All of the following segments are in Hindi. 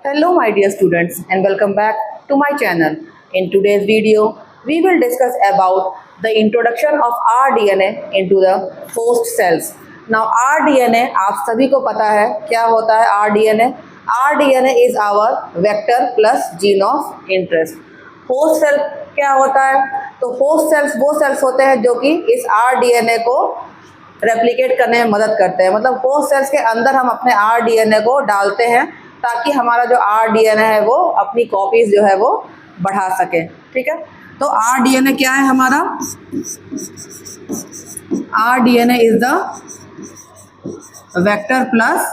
Hello my dear students and welcome back to my channel. In today's video, we will discuss about the introduction of rDNA into the host cells. Now rDNA आप सभी को पता है क्या होता है rDNA? rDNA is our vector plus gene of interest. Host cell क्या होता है? तो होस्ट सेल्स वो सेल्स होते हैं जो कि इस rDNA को रेप्लिकेट करने में मदद करते हैं। मतलब होस्ट सेल्स के अंदर हम अपने rDNA को डालते हैं ताकि हमारा जो rDNA है वो अपनी कॉपीज जो है वो बढ़ा सके। ठीक है, तो rDNA क्या है हमारा? rDNA is the vector plus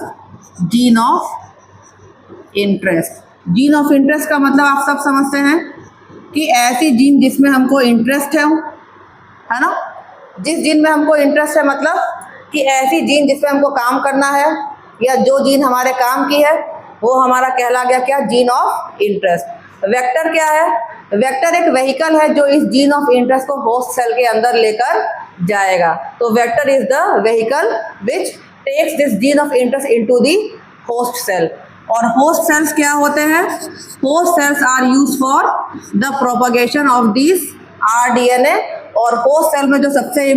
gene of interest. Gene of interest का मतलब आप सब समझते हैं कि ऐसी जीन जिसमें हमको इंटरेस्ट है ना। जिस जीन में हमको इंटरेस्ट है मतलब कि ऐसी जीन जिसमें हमको काम करना है या जो जीन हमारे काम की है वो हमारा कहला गया क्या? Gene of interest. वेक्टर क्या है? वेक्टर एक व्हीकल है जो इस जीन ऑफ इंटरेस्ट को होस्ट सेल के अंदर लेकर जाएगा। तो vector is the vehicle which takes this gene of interest into the host cell. और होस्ट सेल्स क्या होते हैं? Host cells are used for the propagation of this rDNA। और होस्ट सेल में जो सबसे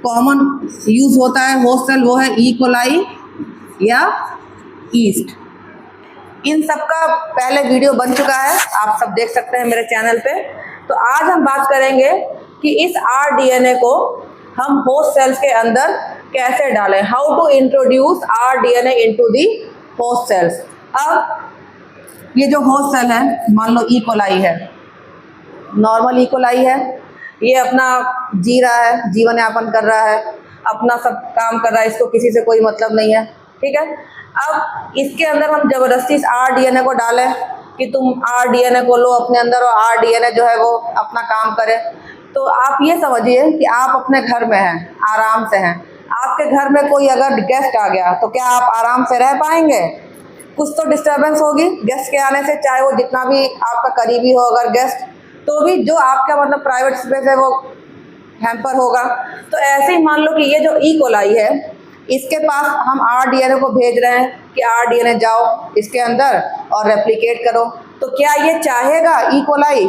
कॉमन यूज होता है होस्ट सेल वो है ई कोलाई या ईस्ट। इन सब का पहले वीडियो बन चुका है, आप सब देख सकते हैं मेरे चैनल पे। तो आज हम बात करेंगे कि इस rDNA को हम होस्ट सेल्स के अंदर कैसे डालें, how to introduce rDNA into the host cells. अब ये जो होस्ट सेल है, मान लो ई कोलाई है, नॉर्मल ई कोलाई है, ये अपना जी रहा है, जीवन यापन कर रहा है, अपना सब काम कर रहा है, इसको किसी से कोई मतलब नहीं है। ठीक है, अब इसके अंदर हम ज़बरदस्ती इस rDNA को डालें कि तुम rDNA को लो अपने अंदर और rDNA जो है वो अपना काम करे। तो आप ये समझिए कि आप अपने घर में हैं, आराम से हैं। आपके घर में कोई अगर गेस्ट आ गया तो क्या आप आराम से रह पाएंगे? कुछ तो डिस्टर्बेंस होगी गेस्ट के आने से, चाहे वो जितना भी आपका करीबी हो अगर गेस्ट, तो भी जो आपका मतलब प्राइवेट स्पेस है वो हैम्पर होगा। तो ऐसे ही मान लो कि ये जो ई कोलाई है, इसके पास हम rDNA को भेज रहे हैं कि rDNA जाओ इसके अंदर और रेप्लिकेट करो। तो क्या ये चाहेगा ई कोलाई?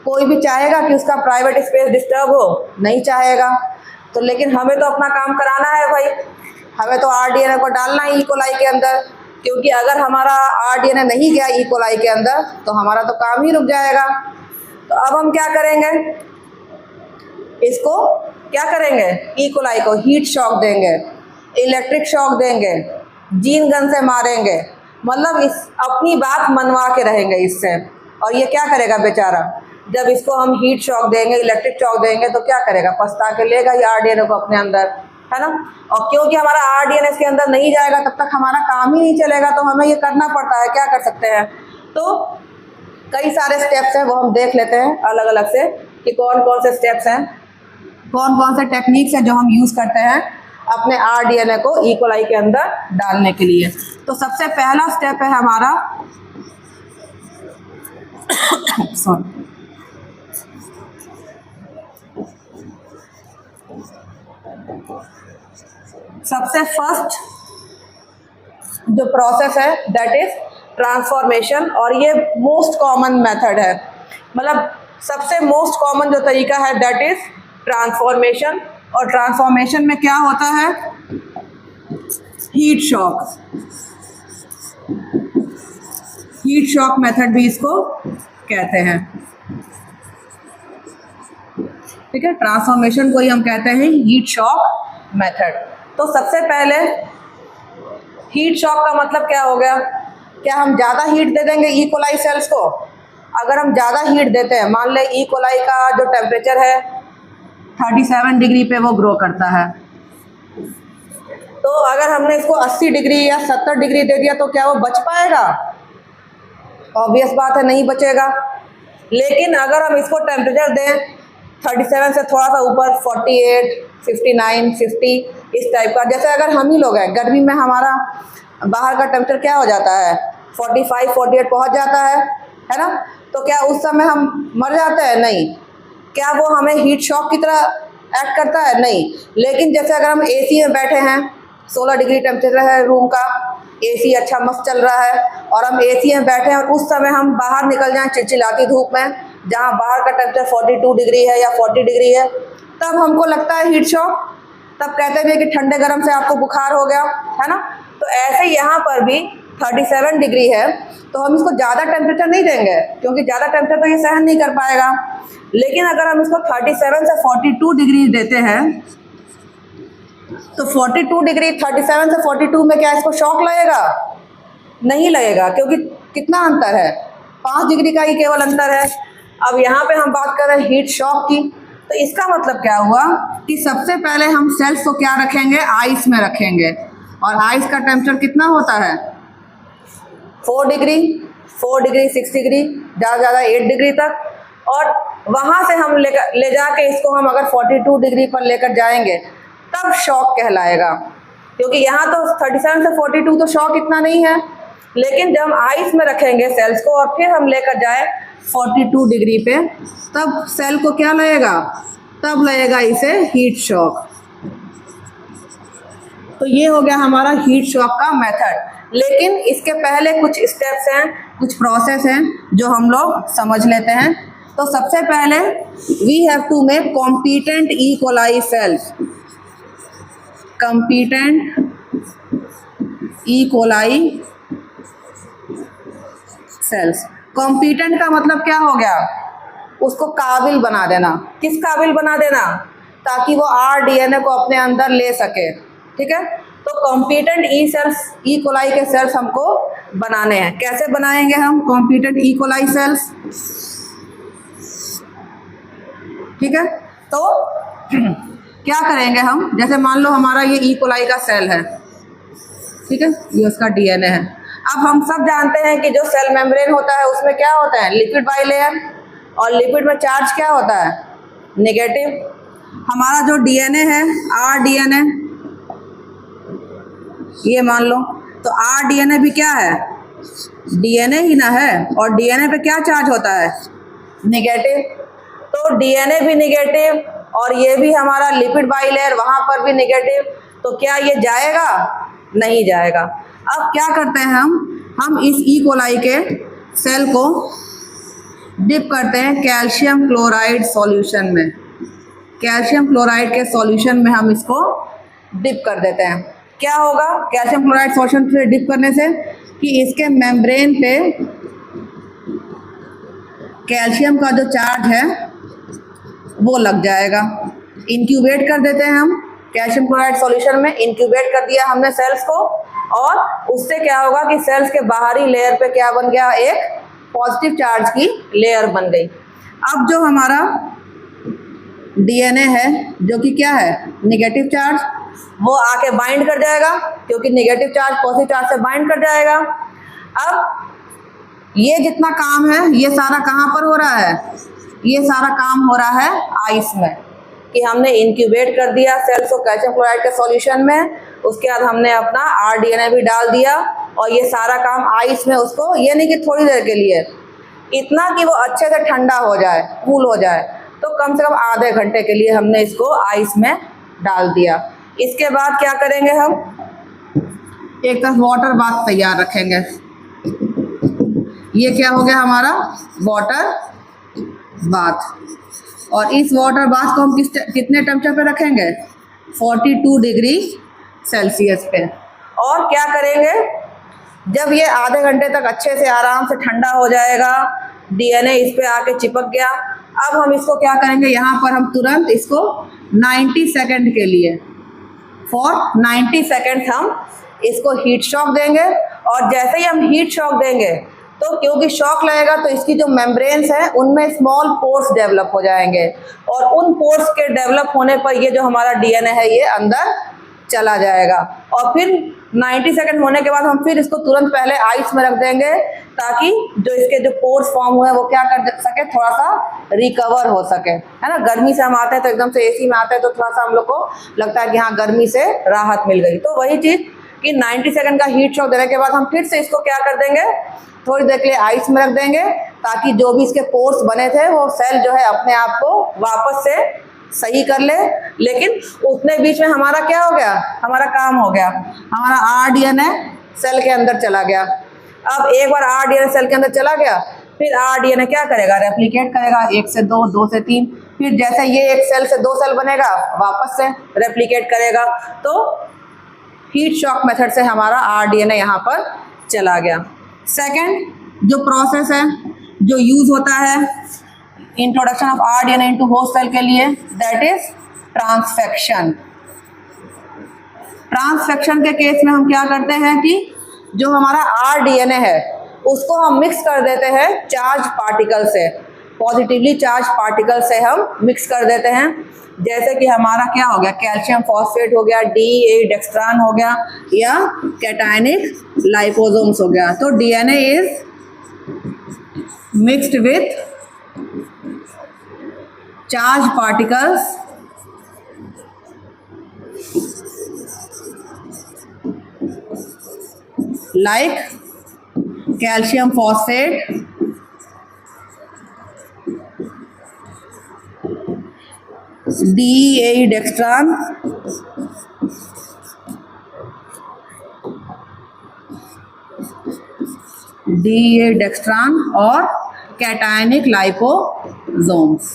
कोई भी चाहेगा कि उसका प्राइवेट स्पेस डिस्टर्ब हो? नहीं चाहेगा। तो लेकिन हमें तो अपना काम कराना है भाई, हमें तो rDNA को डालना है ई कोलाई के अंदर, क्योंकि अगर हमारा rDNA नहीं गया ई कोलाई के अंदर तो हमारा तो काम ही रुक जाएगा। तो अब हम क्या करेंगे? इसको क्या करेंगे? ई कोलाई को हीट शॉक देंगे, इलेक्ट्रिक शॉक देंगे, जीन गन से मारेंगे, मतलब इस अपनी बात मनवा के रहेंगे इससे। और ये क्या करेगा बेचारा? जब इसको हम हीट शॉक देंगे, इलेक्ट्रिक शॉक देंगे तो क्या करेगा? पछता के लेगा ये rDNA को अपने अंदर, है ना। और क्योंकि हमारा rDNA इसके अंदर नहीं जाएगा तब तक हमारा काम ही नहीं चलेगा, तो हमें ये करना पड़ता है। क्या कर सकते हैं? तो कई सारे स्टेप्स हैं, वो हम देख लेते हैं अलग अलग से कि कौन कौन से स्टेप्स हैं, कौन कौन से टेक्निक्स हैं जो हम यूज़ करते हैं अपने rDNA को ई कोलाई के अंदर डालने के लिए। तो सबसे पहला स्टेप है हमारा सॉरी सबसे फर्स्ट जो प्रोसेस है दैट इज ट्रांसफॉर्मेशन। और ये मोस्ट कॉमन मेथड है, मतलब सबसे मोस्ट कॉमन जो तरीका है दैट इज ट्रांसफॉर्मेशन। और ट्रांसफॉर्मेशन में क्या होता है? Heat shock. Heat shock method भी इसको कहते हैं। ठीक है, ट्रांसफॉर्मेशन को ही हम कहते हैं हीट शॉक मेथड। तो सबसे पहले हीट शॉक का मतलब क्या हो गया? क्या हम ज़्यादा हीट दे देंगे ई कोलाई सेल्स को? अगर हम ज़्यादा हीट देते हैं, मान लें ई कोलाई का जो टेम्परेचर है 37 डिग्री पे वो ग्रो करता है, तो अगर हमने इसको 80 डिग्री या 70 डिग्री दे दिया तो क्या वो बच पाएगा? ऑब्वियस बात है, नहीं बचेगा। लेकिन अगर हम इसको टेम्परेचर दें 37 से थोड़ा सा ऊपर 48, 59, 50 इस टाइप का, जैसे अगर हम ही लोग हैं गर्मी में, हमारा बाहर का टेम्परेचर क्या हो जाता है? 45, 48 पहुंच जाता है ना। तो क्या उस समय हम मर जाते हैं? नहीं। क्या वो हमें हीट शॉक की तरह एक्ट करता है? नहीं। लेकिन जैसे अगर हम एसी में बैठे हैं 16 डिग्री टेम्परेचर है रूम का, एसी अच्छा मस्त चल रहा है और हम एसी में बैठे हैं और उस समय हम बाहर निकल जाएं चिलचिलाती धूप में, जहां बाहर का टेम्परेचर 42 डिग्री है या 40 डिग्री है, तब हमको लगता है हीट शॉक, तब कहते भी कि ठंडे गर्म से आपको बुखार हो गया, है ना। तो ऐसे यहाँ पर भी 37 डिग्री है, तो हम इसको ज़्यादा टेम्परेचर नहीं देंगे क्योंकि ज़्यादा टेम्परेचर तो ये सहन नहीं कर पाएगा। लेकिन अगर हम इसको 37 से 42 डिग्री देते हैं, तो 42 डिग्री 37 से 42 में क्या इसको शॉक लगेगा? नहीं लगेगा, क्योंकि कितना अंतर है, 5 डिग्री का ही केवल अंतर है। अब यहाँ पे हम बात कर रहे हैं हीट शॉक की, तो इसका मतलब क्या हुआ कि सबसे पहले हम सेल्स को क्या रखेंगे? आइस में रखेंगे, और आइस का टेम्परेचर कितना होता है? 4 डिग्री, 6 डिग्री, ज़्यादा ज़्यादा 8 डिग्री तक। और वहाँ से हम ले जाके इसको हम अगर 42 डिग्री पर लेकर जाएंगे तब शॉक कहलाएगा, क्योंकि यहाँ तो 37 से 42 तो शॉक इतना नहीं है, लेकिन जब हम आइस में रखेंगे सेल्स को और फिर हम लेकर जाए 42 डिग्री पे, तब सेल को क्या लगेगा? तब लगेगा इसे हीट शॉक। तो ये हो गया हमारा हीट शॉक का मेथड। लेकिन इसके पहले कुछ स्टेप्स हैं, कुछ प्रोसेस हैं जो हम लोग समझ लेते हैं। तो सबसे पहले we have to make competent E coli cells, competent E coli cells. Competent का मतलब क्या हो गया? उसको काबिल बना देना। किस काबिल बना देना? ताकि वो आरडीएनए को अपने अंदर ले सके, ठीक है। तो कॉम्पिटेंट ई सेल्स, ई कोलाई के सेल्स हमको बनाने हैं। कैसे बनाएंगे हम कॉम्पिटेंट ई कोलाई सेल्स? ठीक है, तो क्या करेंगे हम, जैसे मान लो हमारा ये ई कोलाई का सेल है, ठीक है, ये उसका डीएनए है। अब हम सब जानते हैं कि जो सेल मेम्ब्रेन होता है उसमें क्या होता है? लिपिड बाइलेयर, और लिपिड में चार्ज क्या होता है? नेगेटिव। हमारा जो डीएनए है, आरडीएनए, ये मान लो, तो आरडीएनए भी क्या है? डीएनए ही ना है, और डीएनए पे क्या चार्ज होता है? नेगेटिव। तो डीएनए भी नेगेटिव और ये भी हमारा लिपिड बाइलेयर, वहाँ पर भी नेगेटिव, तो क्या ये जाएगा? नहीं जाएगा। अब क्या करते हैं हम इस ई कोलाई के सेल को डिप करते हैं कैल्शियम क्लोराइड सॉल्यूशन में। कैल्शियम क्लोराइड के सॉल्यूशन में हम इसको डिप कर देते हैं। क्या होगा कैल्शियम क्लोराइड सॉल्यूशन से डिप करने से? कि इसके मेम्ब्रेन पे कैल्शियम का जो चार्ज है वो लग जाएगा। इंक्यूबेट कर देते हैं हम कैल्शियम क्लोराइड सॉल्यूशन में, इंक्यूबेट कर दिया हमने सेल्स को, और उससे क्या होगा कि सेल्स के बाहरी लेयर पे क्या बन गया? एक पॉजिटिव चार्ज की लेयर बन गई। अब जो हमारा डीएनए है, जो कि क्या है? नेगेटिव चार्ज, वो आके बाइंड कर जाएगा, क्योंकि नेगेटिव चार्ज पॉजिटिव चार्ज से बाइंड कर जाएगा। अब ये जितना काम है ये सारा कहाँ पर हो रहा है? ये सारा काम हो रहा है आइस में, कि हमने इंक्यूबेट कर दिया सेल्स को कैल्शियम क्लोराइड के सॉल्यूशन में, उसके बाद हमने अपना आरडीएनए भी डाल दिया, और ये सारा काम आइस में उसको, ये नहीं कि थोड़ी देर के लिए, इतना कि वो अच्छे से ठंडा हो जाए, कूल हो जाए, तो कम से कम आधे घंटे के लिए हमने इसको आइस में डाल दिया। इसके बाद क्या करेंगे हम? एक तरफ वाटर बाथ तैयार रखेंगे। ये क्या हो गया हमारा? Water bath. और इस वाटर बाथ को हम कितने टेम्परेचर पे रखेंगे? 42 डिग्री सेल्सियस पे। और क्या करेंगे? जब ये आधे घंटे तक अच्छे से आराम से ठंडा हो जाएगा, डीएनए इस पे आके चिपक गया, अब हम इसको क्या करेंगे? यहाँ पर हम तुरंत इसको 90 सेकेंड के लिए, फॉर 90 सेकेंड हम इसको हीट शॉक देंगे। और जैसे ही हम हीट शॉक देंगे, तो क्योंकि शॉक लगेगा तो इसकी जो मेम्ब्रेन्स हैं उनमें स्मॉल पोर्स डेवलप हो जाएंगे, और उन पोर्स के डेवलप होने पर ये जो हमारा डीएनए है ये अंदर चला जाएगा। और फिर 90 सेकंड होने के बाद हम फिर इसको तुरंत पहले आइस में रख देंगे, ताकि जो इसके जो पोर्स फॉर्म हुए हैं वो क्या कर सके? थोड़ा सा रिकवर हो सके, है ना। गर्मी से हम आते हैं तो एकदम से एसी में आते हैं तो थोड़ा सा हम लोग को लगता है कि हाँ गर्मी से राहत मिल गई। तो वही चीज़ कि 90 सेकंड का हीट शॉक देने के बाद हम फिर से इसको क्या कर देंगे? थोड़ी देर के लिए आइस में रख देंगे, ताकि जो भी इसके पोर्स बने थे वो सेल जो है अपने आप को वापस से सही कर ले, लेकिन उतने बीच में हमारा क्या हो गया, हमारा काम हो गया, हमारा आरडीएनए सेल के अंदर चला गया। अब एक बार आरडीएनए सेल के अंदर चला गया, फिर आरडीएनए क्या करेगा, रेप्लिकेट करेगा, 1 से 2, 2 से 3, फिर जैसे ये एक सेल से 2 सेल बनेगा वापस से रेप्लिकेट करेगा। तो हीट शॉक मेथड से हमारा आरडीएनए यहाँ पर चला गया। सेकंड जो प्रोसेस है जो यूज होता है introduction of rDNA into host cell के लिए, दैट इज ट्रांसफेक्शन। ट्रांसफेक्शन के केस में हम क्या करते हैं कि जो हमारा आरडीएनए है उसको हम मिक्स कर देते हैं चार्ज पार्टिकल से, पॉजिटिवली चार्ज पार्टिकल से हम मिक्स कर देते हैं। जैसे कि हमारा क्या हो गया, कैल्शियम फॉस्फेट हो गया, DA-डेक्स्ट्रान हो गया, या कैटायनिक लाइपोसोम्स हो गया। तो DNA is mixed with charge particles like calcium phosphate, DA-dextran, और cationic liposomes।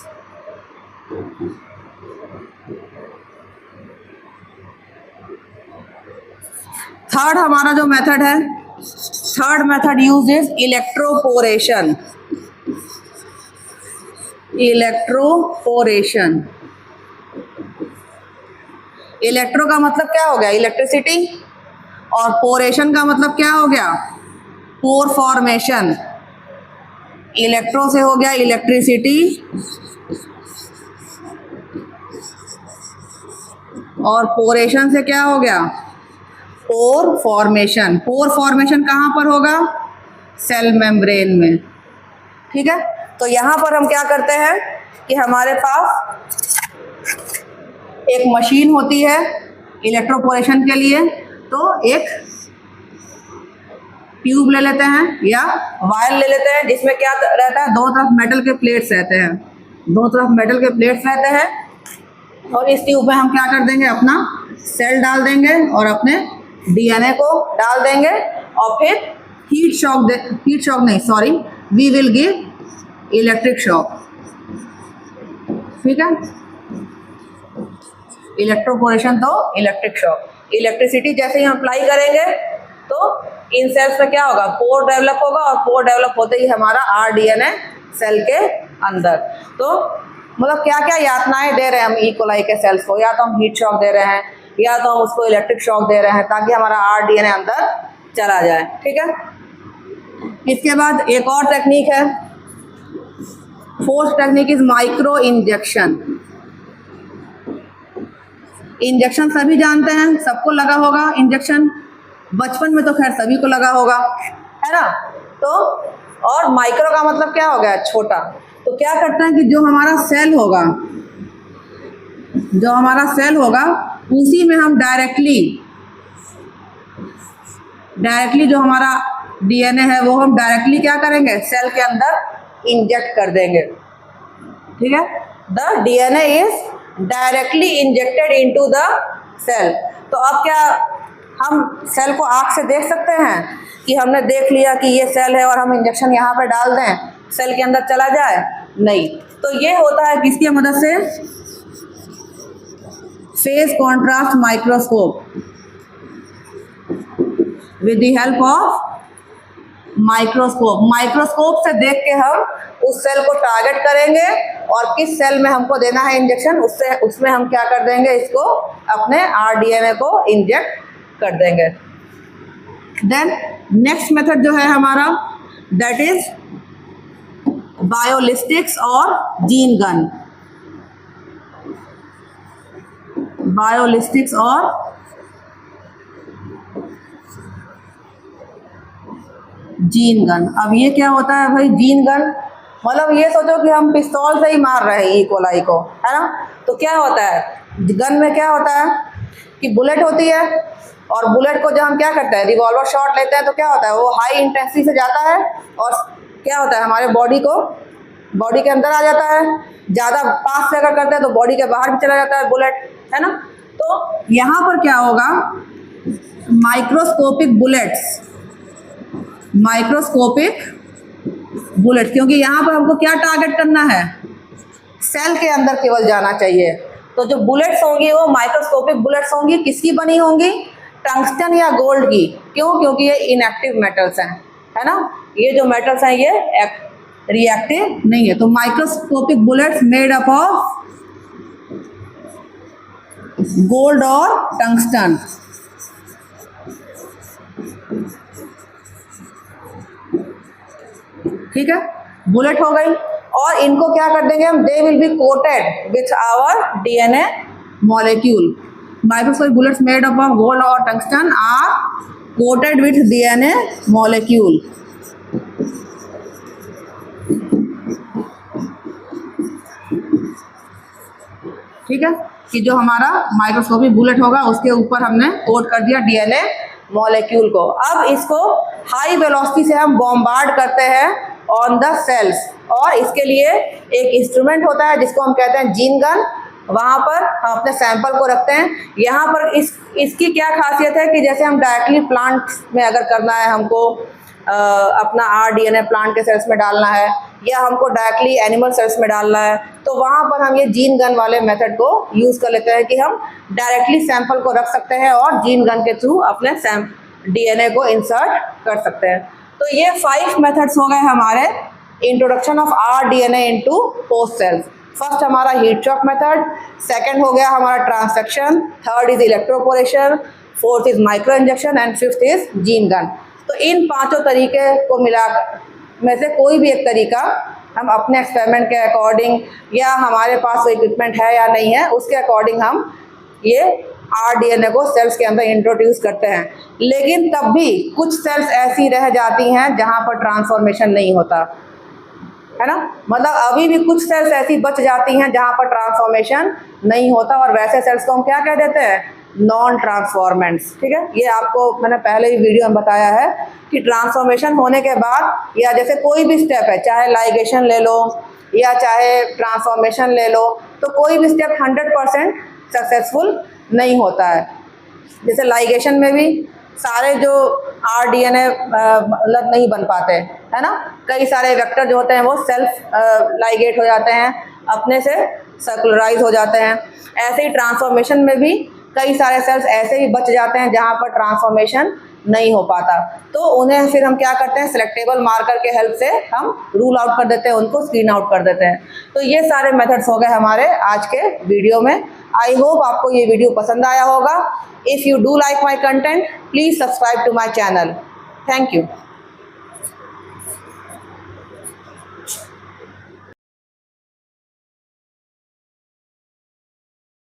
थर्ड हमारा जो मेथड है, third method use is electroporation. Electroporation, electro का मतलब क्या हो गया, इलेक्ट्रिसिटी, और पोरेशन का मतलब क्या हो गया, पोर फॉर्मेशन। इलेक्ट्रो से हो गया इलेक्ट्रिसिटी, और पोरेशन से क्या हो गया, पोर फॉर्मेशन। पोर फॉर्मेशन कहाँ पर होगा, सेल मेम्ब्रेन में। ठीक है, तो यहाँ पर हम क्या करते हैं कि हमारे पास एक मशीन होती है इलेक्ट्रोपोरेशन के लिए। तो एक ट्यूब ले लेते हैं या वायर ले लेते हैं जिसमें क्या रहता है, दोनों तरफ मेटल के प्लेट्स रहते हैं, दोनों तरफ मेटल के प्लेट्स रहते हैं, और इस ट्यूब में हम क्या कर देंगे, अपना सेल डाल देंगे और अपने डीएनए को डाल देंगे, और फिर हीट शॉक नहीं, we will give electric shock. ठीक है, इलेक्ट्रोपोरेशन तो इलेक्ट्रिक शॉक, इलेक्ट्रिसिटी जैसे ही हम अप्लाई करेंगे तो इन सेल्स में क्या होगा, पोर डेवलप होगा, और पोर डेवलप होते ही हमारा आरडीएनए सेल के अंदर। तो मतलब क्या क्या यातनाएं दे रहे हैं हम ई कोलाई के सेल्स को, या तो हम हीट शॉक दे रहे हैं, या तो हम उसको इलेक्ट्रिक शॉक दे रहे हैं ताकि हमारा आरडीएनए अंदर चला जाए। ठीक है, इसके बाद एक और टेक्निक है, fourth technique is micro injection. Injection सभी जानते हैं, सबको लगा होगा इंजेक्शन, बचपन में तो खैर सभी को लगा होगा, है ना। तो और माइक्रो का मतलब क्या हो गया, छोटा। तो क्या करते हैं कि जो हमारा सेल होगा उसी में हम डायरेक्टली जो हमारा डीएनए है वो हम डायरेक्टली क्या करेंगे, सेल के अंदर इंजेक्ट कर देंगे। ठीक है, the DNA is directly injected into the cell. तो अब क्या हम सेल को आँख से देख सकते हैं कि हमने देख लिया कि ये सेल है और हम इंजेक्शन यहाँ पे डाल दें, सेल के अंदर चला जाए? नहीं। तो ये होता है किसकी मदद से, phase contrast microscope, with the help of microscope. Microscope से देख के हम उस सेल को टारगेट करेंगे और किस सेल में हमको देना है इंजेक्शन, उसमें हम क्या कर देंगे, इसको अपने आरडीएनए को इंजेक्ट कर देंगे। देन नेक्स्ट मेथड जो है हमारा, दैट इज बायोलिस्टिक्स और जीन गन। बायोलिस्टिक्स और जीन गन। अब ये क्या होता है भाई, जीन गन मतलब ये सोचो कि हम पिस्तौल से ही मार रहे हैं ई कोलाई को, है ना। तो क्या होता है, गन में क्या होता है कि बुलेट होती है, और बुलेट को जब हम क्या करते हैं, रिवॉल्वर शॉट लेते हैं, तो क्या होता है, वो हाई इंटेंसिटी से जाता है और क्या होता है, हमारे बॉडी को बॉडी के अंदर आ जाता है, ज़्यादा पास से अगर करते हैं तो बॉडी के बाहर भी चला जाता है बुलेट, है ना। तो यहाँ पर क्या होगा, माइक्रोस्कोपिक बुलेट्स, माइक्रोस्कोपिक बुलेट, क्योंकि यहाँ पर हमको क्या टारगेट करना है, सेल के अंदर केवल जाना चाहिए। तो जो बुलेट्स होंगी वो माइक्रोस्कोपिक बुलेट्स होंगी, किसकी बनी होंगी, टंगस्टन या गोल्ड की। क्यों, क्योंकि ये इनएक्टिव मेटल्स हैं, है ना, ये जो मेटल्स हैं ये रिएक्टिव नहीं है। तो microscopic bullets made up of gold और टंगस्टन। ठीक है, बुलेट हो गई, और इनको क्या कर देंगे हम, they will be coated with our DNA molecule. Microscopic bullets made up of gold और tungsten are coated with DNA molecule. ठीक है, कि जो हमारा माइक्रोस्कोपिक बुलेट होगा उसके ऊपर हमने कोट कर दिया डीएनए मॉलिक्यूल को। अब इसको हाई वेलोसिटी से हम बॉम्बार्ड करते हैं ऑन द सेल्स, और इसके लिए एक इंस्ट्रूमेंट होता है जिसको हम कहते हैं जीन गन। वहाँ पर हम अपने सैंपल को रखते हैं। यहाँ पर इसकी क्या खासियत है कि जैसे हम डायरेक्टली प्लांट में अगर करना है, हमको अपना rDNA प्लांट के सेल्स में डालना है, या हमको डायरेक्टली एनिमल सेल्स में डालना है, तो वहाँ पर हम ये जीन गन वाले मेथड को यूज़ कर लेते हैं कि हम डायरेक्टली सैंपल को रख सकते हैं और जीन गन के थ्रू अपने DNA को इंसर्ट कर सकते हैं। तो ये 5 मेथड्स हो गए हमारे introduction of rDNA into host cells. First हमारा हीट शॉक मेथड, सेकंड हो गया हमारा transfection, third is electroporation, fourth is micro injection and fifth is gene gun. तो इन 5 तरीके को मिला में से कोई भी एक तरीका हम अपने एक्सपेरिमेंट के अकॉर्डिंग, या हमारे पास इक्विपमेंट है या नहीं है उसके अकॉर्डिंग हम ये rDNA को सेल्स के अंदर इंट्रोड्यूस करते हैं। लेकिन तब भी कुछ सेल्स ऐसी रह जाती हैं जहाँ पर ट्रांसफॉर्मेशन नहीं होता, है ना, मतलब अभी भी कुछ सेल्स ऐसी बच जाती हैं जहाँ पर ट्रांसफॉर्मेशन नहीं होता, और वैसे सेल्स को हम क्या कह देते हैं, नॉन ट्रांसफॉर्मेंट्स। ठीक है, ये आपको मैंने पहले ही वीडियो में बताया है कि ट्रांसफॉर्मेशन होने के बाद, या जैसे कोई भी स्टेप है, चाहे लाइगेशन ले लो या चाहे ट्रांसफॉर्मेशन ले लो, तो कोई भी स्टेप 100% सक्सेसफुल नहीं होता है। जैसे लाइगेशन में भी सारे जो rDNA मतलब नहीं बन पाते, है ना, कई सारे वेक्टर जो होते हैं वो सेल्फ लाइगेट हो जाते हैं, अपने से सर्कुलराइज हो जाते हैं। ऐसे ही ट्रांसफॉर्मेशन में भी कई सारे सेल्स ऐसे भी बच जाते हैं जहाँ पर ट्रांसफॉर्मेशन नहीं हो पाता, तो उन्हें फिर हम क्या करते हैं, सिलेक्टेबल मार्कर के हेल्प से हम रूल आउट कर देते हैं, उनको स्क्रीन आउट कर देते हैं। तो ये सारे मेथड्स हो गए हमारे आज के वीडियो में। आई होप आपको ये वीडियो पसंद आया होगा। If you do like my content, please subscribe to my channel. Thank you.